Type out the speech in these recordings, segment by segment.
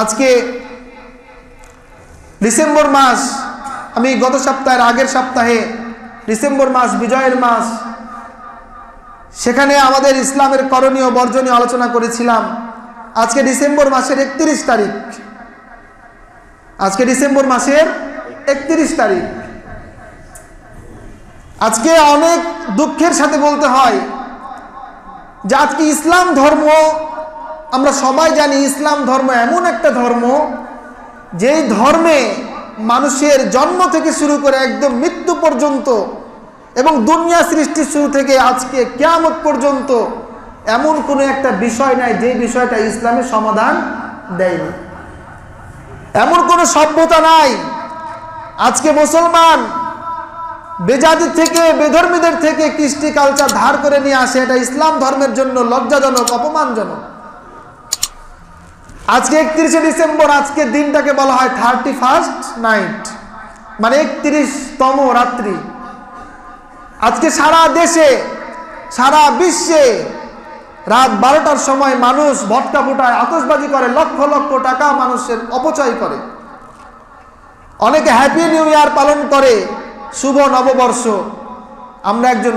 আজকে ডিসেম্বর মাস, আমি গত সপ্তাহের আগের সপ্তাহে ডিসেম্বর মাস বিজয়ের মাস, সেখানে আমাদের ইসলামের করণীয় বর্জনীয় আলোচনা করেছিলাম। আজকে ডিসেম্বর মাসের 31 তারিখ, আজকে ডিসেম্বর মাসের 31 তারিখ। আজকে অনেক দুঃখের সাথে বলতে হয় যে আজকে ইসলাম ধর্ম, আমরা সবাই জানি ইসলাম ধর্ম এমন একটা ধর্ম যেই ধর্মে মানুষের জন্ম থেকে শুরু করে একদম মৃত্যু পর্যন্ত এবং দুনিয়া সৃষ্টির শুরু থেকে আজকে কিয়ামত পর্যন্ত এমন কোনো একটা বিষয় নাই যে বিষয়টা ইসলামের সমাধান দেয়নি। এমন কোনো সভ্যতা নাই আজকে মুসলমান বেজাতি থেকে, বেধর্মীদের থেকে কৃষ্টি কালচার ধার করে নিয়ে আসে। এটা ইসলাম ধর্মের জন্য লজ্জাজনক, অপমানজনক। আজকে 31শে ডিসেম্বর, আজকে দিনটাকে বলা হয় 31st নাইট, মানে 31তম রাত্রি। আজকে সারা দেশে, সারা বিশ্বে রাত 12টার সময় মানুষ ভটকা ফুটায়, আতশবাজি করে, লক্ষ লক্ষ টাকা মানুষের অপচয় করে। অনেকে হ্যাপি নিউ ইয়ার পালন করে, শুভ নববর্ষ। আমরা একজন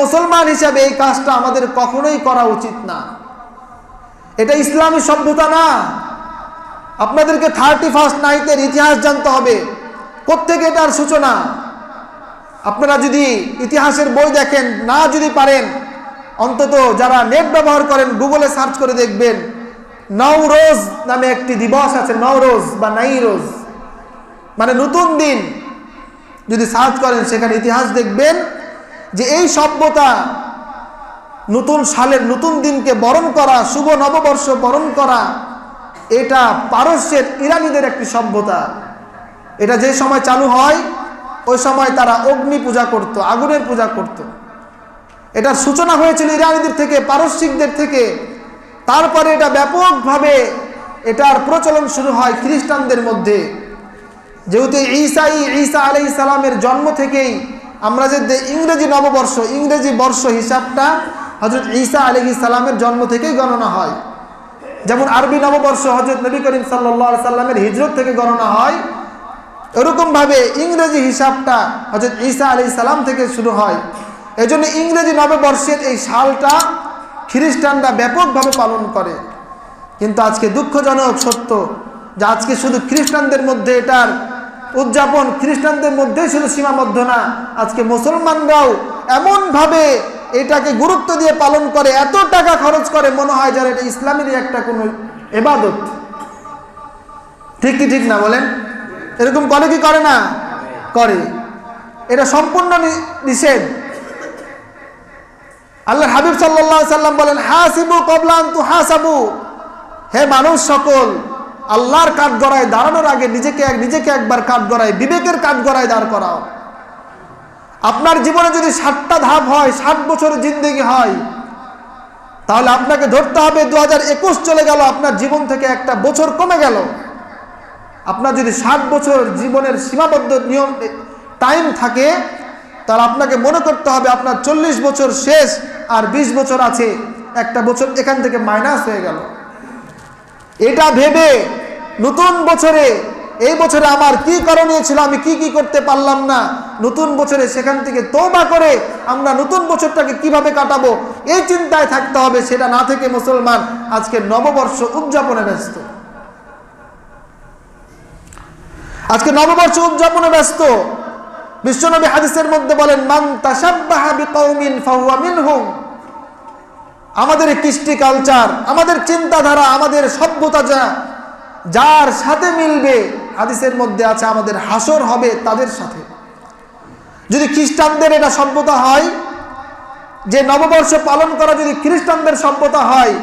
মুসলমান হিসাবে এই কাজটা আমাদের কখনোই করা উচিত না। এটা ইসলামী সভ্যতা না। আপনাদেরকে 31st নাইটের ইতিহাস জানতে হবে, কোত্থেকে এটার সূচনা। আপনারা যদি ইতিহাসের বই দেখেন, না যদি পারেন, অন্তত যারা নেট ব্যবহার করেন গুগলে সার্চ করে দেখবেন, নওরোজ নামে একটি দিবস আছে। নওরোজ বা নাইরোজ মানে নতুন দিন। যদি সার্চ করেন সেখানে ইতিহাস দেখবেন যে এই সভ্যতা নতুন সালের নতুন দিনকে বরণ করা, শুভ নববর্ষ বরণ করা, এটা পারস্যের ইরানিদের একটি সভ্যতা। এটা যে সময় চালু হয় ওই সময় তারা অগ্নি পূজা করত, আগুনের পূজা করত। এটার সূচনা হয়েছিল ইরানিদের থেকে, পারস্যিকদের থেকে। তারপরে এটা ব্যাপকভাবে এটার প্রচলন শুরু হয় খ্রিস্টানদের মধ্যে। যেহেতু ঈসা আলাইহিস সালামের জন্ম থেকেই আমরা যে ইংরেজি নববর্ষ, ইংরেজি বর্ষ হিসাবটা হযরত ঈসা আলাইহিস সালামের জন্ম থেকেই গণনা হয়। যেমন আরবি নববর্ষ হযরত নবী করিম সাল্লাল্লাহু আলাইহি সাল্লামের হিজরত থেকে গণনা হয়, এরকম ভাবে ইংরেজি হিসাবটা হযরত ঈসা আলাইহিস সালাম থেকে শুরু হয়। এজন্য ইংরেজি নববর্ষের এই সালটা খ্রিস্টানরা ব্যাপকভাবে পালন করে। কিন্তু আজকে দুঃখজনক সত্য যে আজকে শুধু খ্রিস্টানদের মধ্যে এটার উদযাপন, খ্রিস্টানদের মধ্যেই শুধু সীমাবদ্ধ না, আজকে মুসলমানরাও এমনভাবে এটাকে গুরুত্ব দিয়ে পালন করে, এত টাকা খরচ করে, মনে হয় যেন এটা ইসলামেরই একটা কোনো ইবাদত। ঠিক কি ঠিক না বলেন? এরকম করে কি করে না? করে। এটা সম্পূর্ণ নিষেধ। আল্লাহর হাবিব সাল্লাল্লাহু আলাইহি সাল্লাম বলেন, হাসিবু ক্বাবলা আন তুহাসাবু। হে মানুষ সকল, আল্লাহর কাঠগড়ায় দাঁড়ানোর আগে নিজেকে একবার কাঠগড়ায়, বিবেকের কাঠগড়ায় দাঁড় করাও। আপনার জীবনে যদি 60টা ধাপ হয়, 60 বছরের জিন্দেগি হয়, তাহলে আপনাকে ধরতে হবে 2021 চলে গেল, আপনার জীবন থেকে একটা বছর কমে গেল। আপনার যদি 60 বছর জীবনের সীমাবদ্ধ নিয়ম টাইম থাকে, তাহলে আপনাকে মনে করতে হবে আপনার 40 বছর শেষ, আর 20 বছর আছে, একটা বছর এখান থেকে মাইনাস হয়ে গেল। এটা ভেবে নতুন বছরে, এই বছরে আমার কি করণীয় ছিল, আমি কি করতে পারলাম না, নতুন বছরে সেখান থেকে তওবা করে আমরা নতুন বছরটাকে কিভাবে কাটাবো, এই চিন্তায় থাকতে হবে। সেটা না থেকে মুসলমান আজকে নববর্ষ উদযাপনে ব্যস্ত। আজকে নববর্ষ উদযাপনে ব্যস্ত। বিশ্বনবী হাদিসের মধ্যে বলেন, মান তাশাব্বাহা বিকওমিন ফাহুয়া মিনহুম। আমাদের কৃষ্টি কালচার, আমাদের চিন্তাধারা, আমাদের সভ্যতা যার সাথে মিলবে, হাদিসের মধ্যে আছে আমাদের হাসর হবে তাদের সাথে। যদি খ্রিস্টানদের এটা সভ্যতা হয়, যে নববর্ষ পালন করা যদি খ্রিস্টানদের সভ্যতা হয়,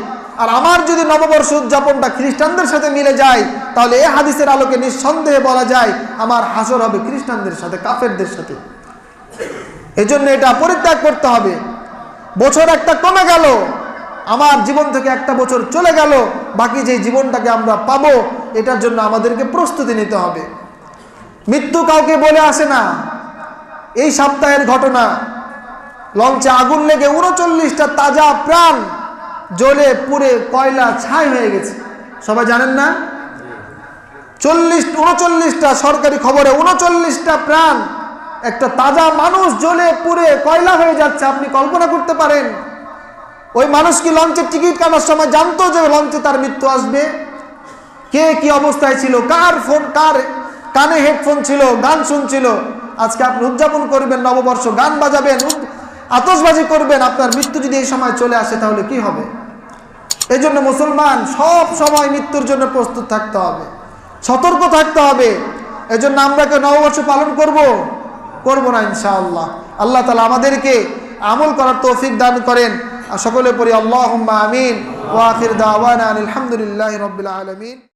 আর আমার যদি নববর্ষ উদযাপনটা খ্রিস্টানদের সাথে মিলে যায়, তাহলে এই হাদিসের আলোকে নিঃসন্দেহে বলা যায় আমার হাসর হবে খ্রিস্টানদের সাথে, কাফেরদের সাথে। এজন্য এটা পরিত্যাগ করতে হবে। বছর একটা কমে গেল, আমার জীবন থেকে একটা বছর চলে গেল, বাকি যে জীবনটাকে আমরা পাবো এটার জন্য আমাদেরকে প্রস্তুতি নিতে হবে। মৃত্যু কাউকে বলে আসে না। এই সপ্তাহের ঘটনা, লঞ্চে আগুন লেগে 39টা তাজা প্রাণ জ্বলে পুড়ে কয়লা ছাই হয়ে গেছে, সবাই জানেন না? 39টা সরকারি খবরে 39টা প্রাণ, একটা তাজা মানুষ জ্বলে পুড়ে কয়লা হয়ে যাচ্ছে। আপনি কল্পনা করতে পারেন ওই মানুষ কি লঞ্চের টিকিট কাটার সময় জানতো যে লঞ্চে তার মৃত্যু আসবে? কে কি অবস্থায় ছিল, কার ফোন, কার কানে হেডফোন ছিল, গান শুনছিল? আজকে আপনি উদযাপন করবেন নববর্ষ, গান বাজাবেন, আতশবাজি করবেন, আপনার মৃত্যু যদি এই সময় চলে আসে তাহলে কি হবে? এই জন্য মুসলমান সব সময় মৃত্যুর জন্য প্রস্তুত থাকতে হবে, সতর্ক থাকতে হবে। এই জন্য আমরা কি নববর্ষ পালন করব না? ইনশাআল্লাহ। আল্লাহ তাআলা আমাদেরকে আমল করার তৌফিক দান করেন। সকলে পড়ি আল্লাহুম্মা আমিন। ওয়া আখির দাওয়ানা আলহামদুলিল্লাহি রাব্বিল আলামিন।